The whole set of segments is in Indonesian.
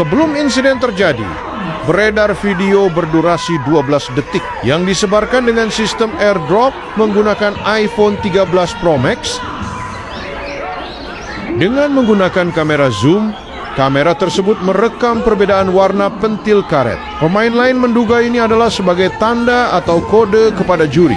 Sebelum insiden terjadi, beredar video berdurasi 12 detik yang disebarkan dengan sistem airdrop menggunakan iPhone 13 Pro Max. Dengan menggunakan kamera zoom, kamera tersebut merekam perbedaan warna pentil karet. Pemain lain menduga ini adalah sebagai tanda atau kode kepada juri.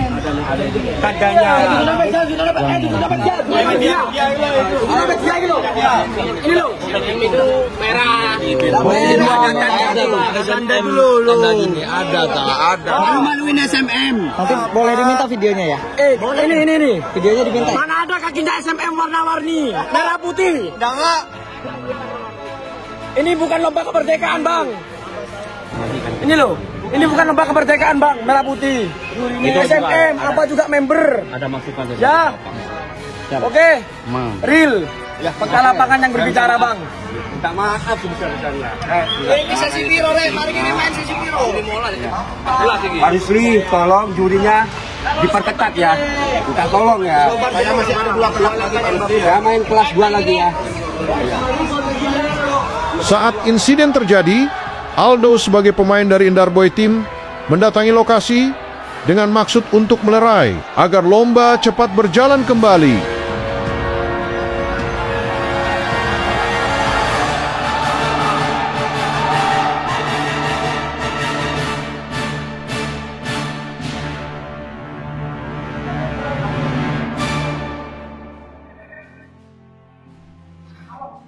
Maluin SMM. Nanti boleh diminta videonya ya? Ini. Videonya diminta. Mana ada kakinya SMM warna-warni, merah putih. Enggak. Ini bukan lomba kemerdekaan, Bang. Ini loh. Ini bukan lomba kemerdekaan, Bang, merah putih. Ini SMM, apa juga member. Ada masukan dari ya. Oke. Real. Ya, peka lapangan yang berbicara, Bang. Minta maaf sebesar-besarnya. Ini sesi piro, Re. Mari kita main sesi piro. Pak Rusli, tolong jurinya diperketat ya. Kita tolong ya. Saya masih ada 2 kelas lagi, Pak Rusli. Ya, main kelas 2 lagi ya. Saat insiden terjadi, Aldo sebagai pemain dari Indarboy Team mendatangi lokasi dengan maksud untuk melerai agar lomba cepat berjalan kembali.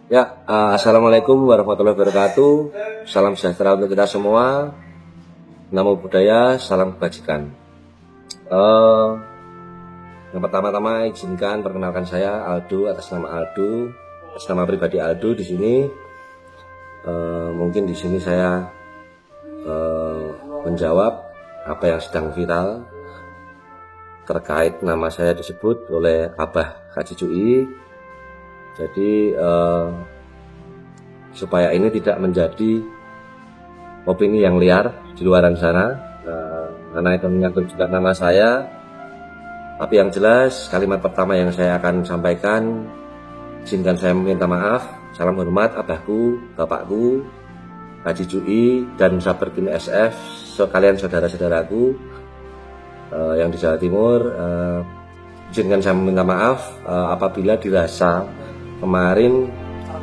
Ya, assalamualaikum warahmatullahi wabarakatuh. Salam sejahtera untuk kita semua. Namo Buddhaya, salam kebajikan. Yang pertama-tama izinkan perkenalkan saya Aldo atas nama pribadi Aldo di sini. Mungkin di sini saya menjawab apa yang sedang viral terkait nama saya disebut oleh Abah Haji Cui. Jadi supaya ini tidak menjadi opini yang liar di luaran sana, karena itu menyangkut juga nama saya. Tapi yang jelas kalimat pertama yang saya akan sampaikan, izinkan saya meminta maaf, salam hormat abahku, bapakku, Haji Cui dan Sabergin SF, sekalian saudara-saudaraku yang di Jawa Timur. Izinkan saya meminta maaf apabila dirasa kemarin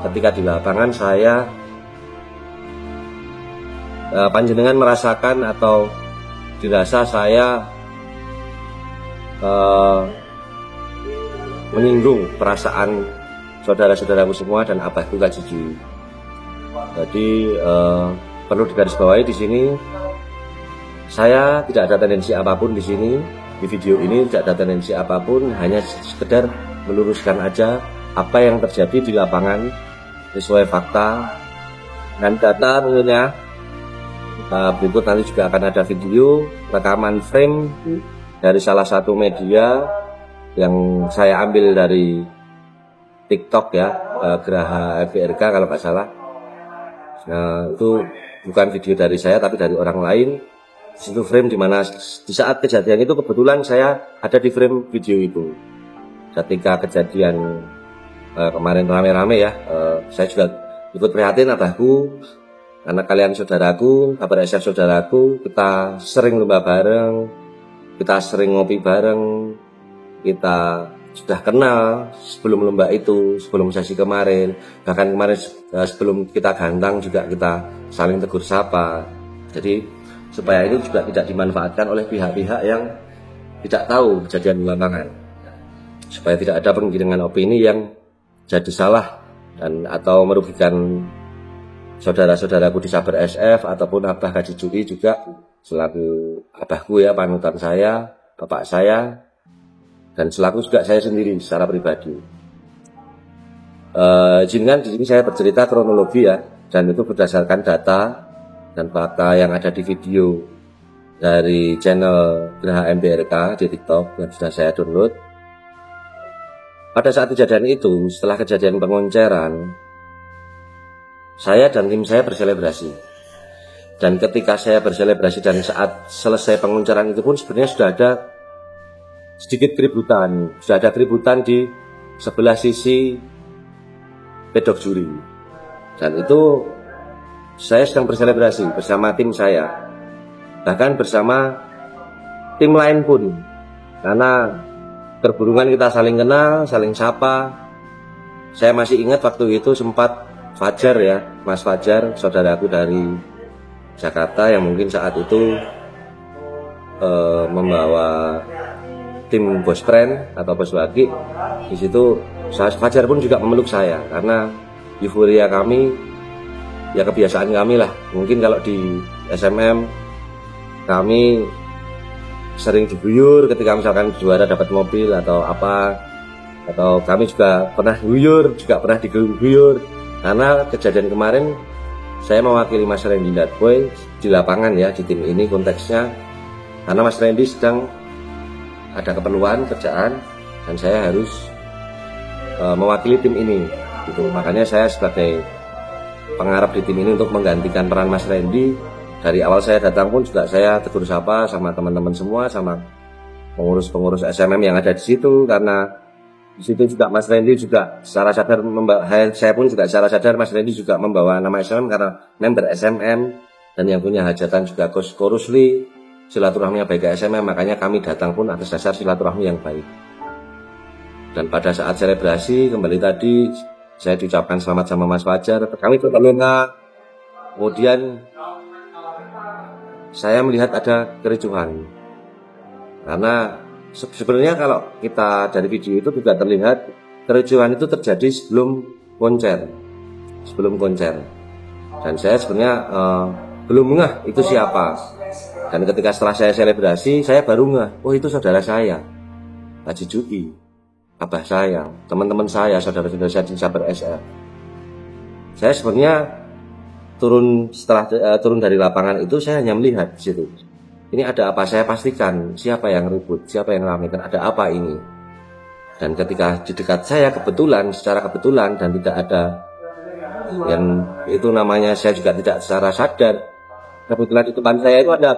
ketika di lapangan saya panjenengan merasakan atau dirasa saya menyinggung perasaan saudara-saudaraku semua dan abahku Haji Cui. Jadi perlu digarisbawahi di sini, saya tidak ada tendensi apapun di sini, di video ini tidak ada tendensi apapun, hanya sekedar meluruskan aja apa yang terjadi di lapangan sesuai fakta dan data tentunya. Berikut nanti juga akan ada video rekaman frame dari salah satu media yang saya ambil dari TikTok ya, Geraha FBRK kalau nggak salah. Nah, itu bukan video dari saya tapi dari orang lain. Itu frame dimana di saat kejadian itu kebetulan saya ada di frame video itu. Ketika kejadian kemarin rame-rame ya, saya juga ikut prihatin abahku, karena kalian saudaraku, kabar SF saudaraku, kita sering lomba bareng, kita sering ngopi bareng, kita sudah kenal sebelum lomba itu, sebelum sesi kemarin, bahkan kemarin sebelum kita gantang juga kita saling tegur sapa. Jadi supaya ini juga tidak dimanfaatkan oleh pihak-pihak yang tidak tahu kejadian di lapangan, supaya tidak ada penggiringan opini yang jadi salah dan atau merugikan saudara-saudaraku di Saber SF ataupun Abah Haji Cui juga selaku abahku ya, panutan saya, bapak saya, dan selaku juga saya sendiri secara pribadi. Izinkan di sini saya bercerita kronologi ya, dan itu berdasarkan data dan fakta yang ada di video dari channel Geraha MBRK di TikTok yang sudah saya download. Pada saat kejadian itu, setelah kejadian pengonceran, saya dan tim saya berselebrasi. Dan ketika saya berselebrasi dan saat selesai pengonceran itu pun sebenarnya sudah ada sedikit keributan. Sudah ada keributan di sebelah sisi pedok juri. Dan itu saya sedang berselebrasi bersama tim saya, bahkan bersama tim lain pun, karena keberungan kita saling kenal, saling sapa. Saya masih ingat waktu itu sempat Fajar ya, Mas Fajar, saudaraku dari Jakarta yang mungkin saat itu membawa tim Bos Pren atau Bos Wagi. Di situ Fajar pun juga memeluk saya karena euforia kami, ya kebiasaan kami lah. Mungkin kalau di SMM kami sering diguyur ketika misalkan juara dapat mobil atau apa, atau kami juga pernah diguyur, juga pernah diguyur. Karena kejadian kemarin saya mewakili Mas Randy Darboy di lapangan ya, di tim ini konteksnya, karena Mas Randy sedang ada keperluan kerjaan dan saya harus mewakili tim ini gitu. Makanya saya sebagai pengharap di tim ini untuk menggantikan peran Mas Randy. Dari awal saya datang pun juga saya tegur sapa sama teman-teman semua, sama pengurus-pengurus SMM yang ada di situ, karena di situ juga Mas Randy juga secara sadar saya pun juga secara sadar Mas Randy juga membawa nama SMM karena member SMM, dan yang punya hajatan juga Korusli, silaturahminya baik ke SMM. Makanya kami datang pun atas dasar silaturahmi yang baik. Dan pada saat selebrasi kembali tadi saya diucapkan selamat sama Mas Fajar, kami terlena. Kemudian saya melihat ada kericuhan, karena sebenarnya kalau kita dari video itu juga terlihat kericuhan itu terjadi sebelum konser. Dan saya sebenarnya belum ngeh itu siapa. Dan ketika setelah saya selebrasi, saya baru ngeh, oh itu saudara saya, Haji Jui, abah saya, teman-teman saya, saudara-saudara saya di Sabar SF. Saya sebenarnya setelah turun dari lapangan itu saya hanya melihat di situ. Ini ada apa? Saya pastikan siapa yang ribut, siapa yang ramaikan, ada apa ini. Dan ketika di dekat saya secara kebetulan dan tidak ada yang itu namanya, saya juga tidak secara sadar. Kebetulan di depan saya itu ada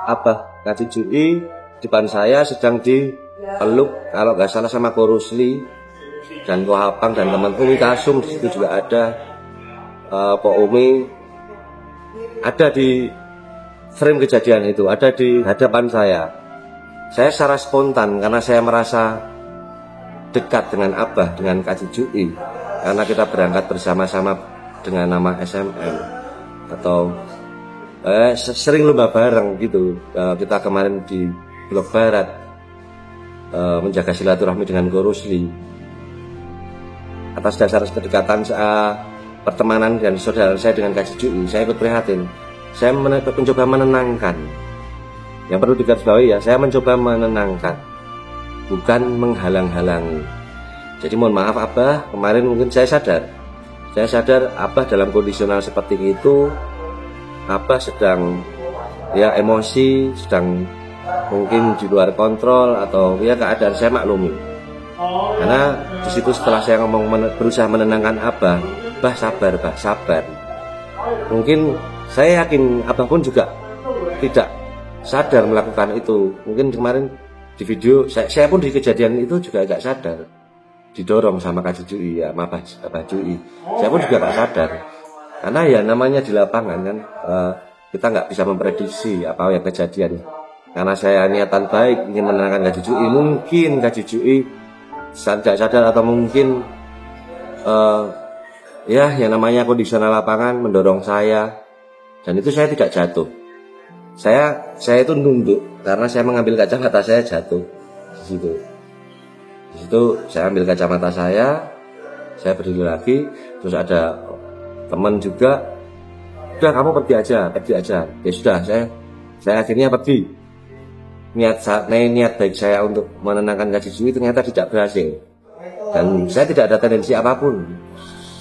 Abah Haji Jui, di depan saya sedang dipeluk kalau nggak salah sama Korusli dan Kohapang dan teman Umi Kasum. Di situ juga ada Pak Umi, ada di frame kejadian itu, ada di hadapan saya. Saya secara spontan karena saya merasa dekat dengan Abah, dengan Haji Jui, karena kita berangkat bersama-sama dengan nama SMM atau sering lomba bareng gitu. Kita kemarin di Blok Barat menjaga silaturahmi dengan Korusli. Atas dasar kedekatan pertemanan dan saudara saya dengan Haji Jui, saya ikut prihatin. Saya mencoba menenangkan. Yang perlu digarisbawahi ya, saya mencoba menenangkan, bukan menghalang-halangi. Jadi mohon maaf Abah, kemarin mungkin saya sadar Abah dalam kondisional seperti itu, Abah sedang ya emosi, sedang mungkin di luar kontrol atau ya keadaan, saya maklumi. Karena di situ setelah saya berusaha menenangkan Abah, Bah sabar. Mungkin saya yakin Abah pun juga tidak sadar melakukan itu. Mungkin kemarin di video saya pun di kejadian itu juga agak sadar, didorong sama Haji Jui ya, Abah Jui. Saya pun juga gak sadar, karena ya namanya di lapangan kan, kita nggak bisa memprediksi apa yang kejadian. Karena saya niatan baik ingin menenangkan Haji Jui, mungkin Haji Jui tidak sadar atau mungkin ya yang namanya kondisional lapangan mendorong saya, dan itu saya tidak jatuh. Saya itu nunduk karena saya mengambil kacamata, saya jatuh di situ. Di situ saya ambil kacamata saya berdiri lagi, terus ada teman juga, udah kamu pergi aja. Ya sudah, saya akhirnya pergi. Niat baik saya untuk menenangkan Haji Jui ternyata tidak berhasil. Dan saya tidak ada tendensi apapun.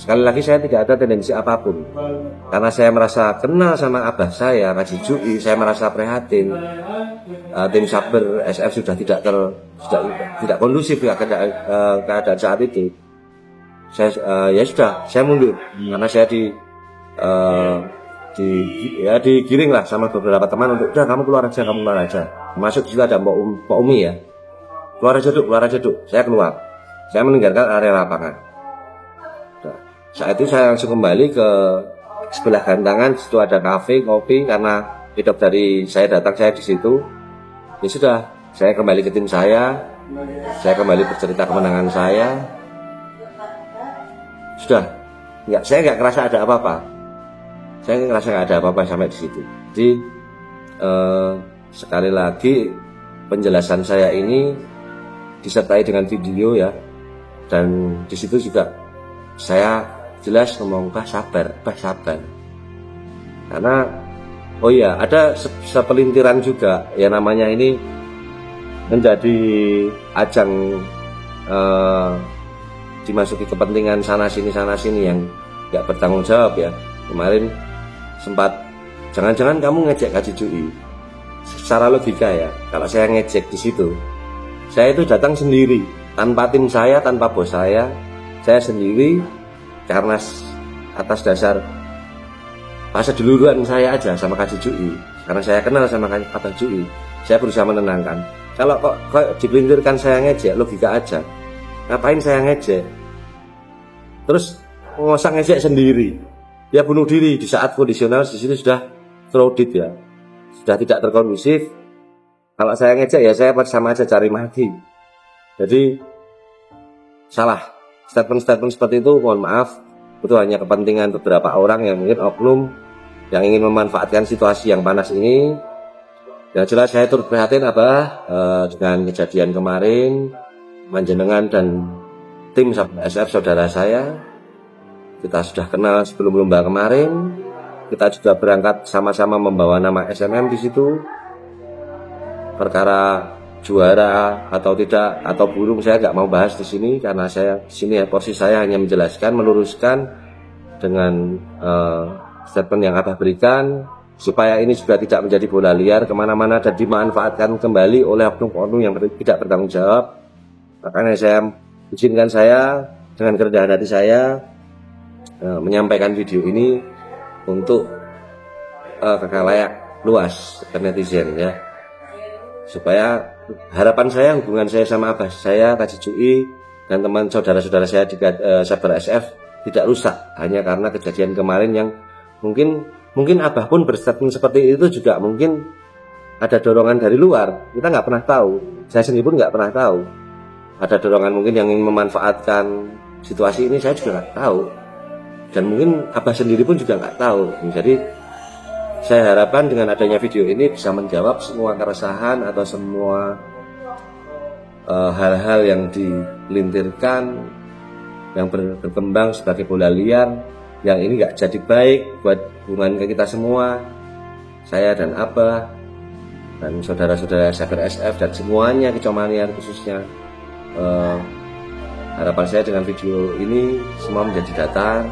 Sekali lagi saya tidak ada tendensi apapun. Karena saya merasa kenal sama Abah saya, Haji Jui, saya merasa prihatin. Tim Sabar SF sudah tidak kondusif ya keadaan saat itu. Ya sudah, saya mundur karena saya digiring lah sama beberapa teman untuk udah kamu keluar aja. Masuk di situ ada Mbak Umi ya. Keluar aja duk. Saya keluar. Saya meninggalkan area lapangan. Saat itu saya langsung kembali ke sebelah gantangan, situ ada kafe kopi, karena hidup dari saya datang saya di situ. Ya sudah, saya kembali ke tim saya kembali bercerita kemenangan saya. Sudah, saya nggak kerasa ada apa-apa. Saya ngerasa nggak ada apa-apa sampai di situ. Jadi sekali lagi penjelasan saya ini disertai dengan video ya, dan di situ juga saya jelas ngomong sabar. Karena oh iya, ada sepelintiran juga ya, namanya ini menjadi ajang dimasuki kepentingan sana sini yang nggak bertanggung jawab ya. Kemarin sempat jangan-jangan kamu ngejek Haji Jui. Secara logika ya, kalau saya ngejek di situ, saya itu datang sendiri, tanpa tim saya, tanpa bos saya sendiri, karena atas dasar masa duluan saya aja sama Haji Jui, karena saya kenal sama Abah Jui, saya berusaha menenangkan. Kalau kok dipelintirkan saya ngejek, logika aja, ngapain saya ngejek? Terus ngosak ngejek sendiri, ya bunuh diri di saat kondisional di situ sudah crowded ya, sudah tidak terkondusif. Kalau saya ngejek ya saya sama aja cari mati. Jadi salah statement seperti itu, mohon maaf, itu hanya kepentingan beberapa orang yang mungkin oknum yang ingin memanfaatkan situasi yang panas ini. Yang jelas saya turut prihatin dengan kejadian kemarin. Manjenengan dan tim SF saudara saya, kita sudah kenal sebelum lomba kemarin. Kita juga berangkat sama-sama membawa nama SMM di situ. Perkara juara atau tidak atau burung saya nggak mau bahas di sini, karena saya di sini porsi saya hanya menjelaskan, meluruskan dengan statement yang Abah berikan, supaya ini juga tidak menjadi bola liar kemana-mana dan dimanfaatkan kembali oleh oknum-oknum yang tidak bertanggung jawab. Makanya saya izinkan saya dengan kerendahan hati saya menyampaikan video ini untuk khalayak luas ke netizen ya, supaya harapan saya, hubungan saya sama Abah saya, Haji Jui, dan teman saudara-saudara saya di Sabar SF tidak rusak hanya karena kejadian kemarin yang mungkin Abah pun berstatement seperti itu juga mungkin ada dorongan dari luar, kita nggak pernah tahu. Saya sendiri pun nggak pernah tahu. Ada dorongan mungkin yang ingin memanfaatkan situasi ini, saya juga nggak tahu. Dan mungkin Abah sendiri pun juga nggak tahu. Jadi saya harapkan dengan adanya video ini bisa menjawab semua keresahan atau semua hal-hal yang dilintirkan, yang berkembang sebagai bola liar, yang ini nggak jadi baik buat hubungan kita semua, saya dan Abah dan saudara-saudara Sabar SF dan semuanya Kecomanian khususnya. Harapan saya dengan video ini semua menjadi datar,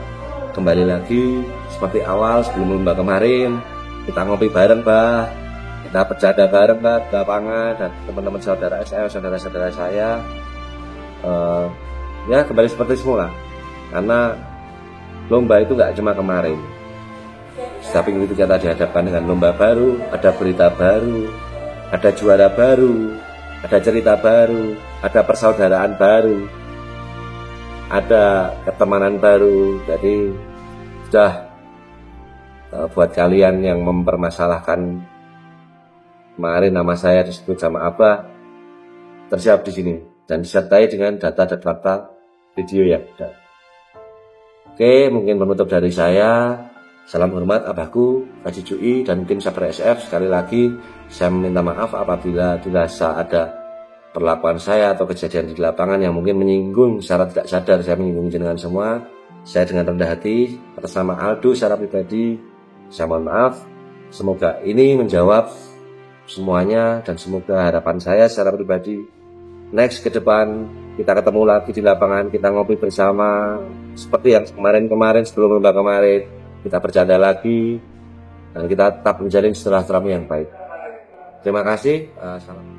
kembali lagi seperti awal sebelum lomba kemarin. Kita ngopi bareng, Bah, kita bercanda bareng, Bah, di lapangan, dan teman-teman saudara SF, saudara-saudara saya ya kembali seperti semula. Karena lomba itu nggak cuma kemarin, tapi itu kita dihadapkan dengan lomba baru, ada berita baru, ada juara baru, ada cerita baru, ada persaudaraan baru, ada ketemanan baru. Jadi sudah buat kalian yang mempermasalahkan kemarin nama saya disebut sama Abah, tersiap di sini dan disertai dengan data dan fakta video yang ada. Oke, mungkin penutup dari saya. Salam hormat Abahku, Haji Jui, dan tim Sabar SF. Sekali lagi saya meminta maaf apabila dirasa ada perlakuan saya atau kejadian di lapangan yang mungkin menyinggung secara tidak sadar. Saya menyinggung jenengan semua. Saya dengan rendah hati atas nama Aldo secara pribadi, saya mohon maaf. Semoga ini menjawab semuanya, dan semoga harapan saya secara pribadi next ke depan kita ketemu lagi di lapangan, kita ngopi bersama seperti yang kemarin sebelum lomba kemarin, kita bercanda lagi dan kita tetap menjalin silaturahmi yang baik. Terima kasih. Salam.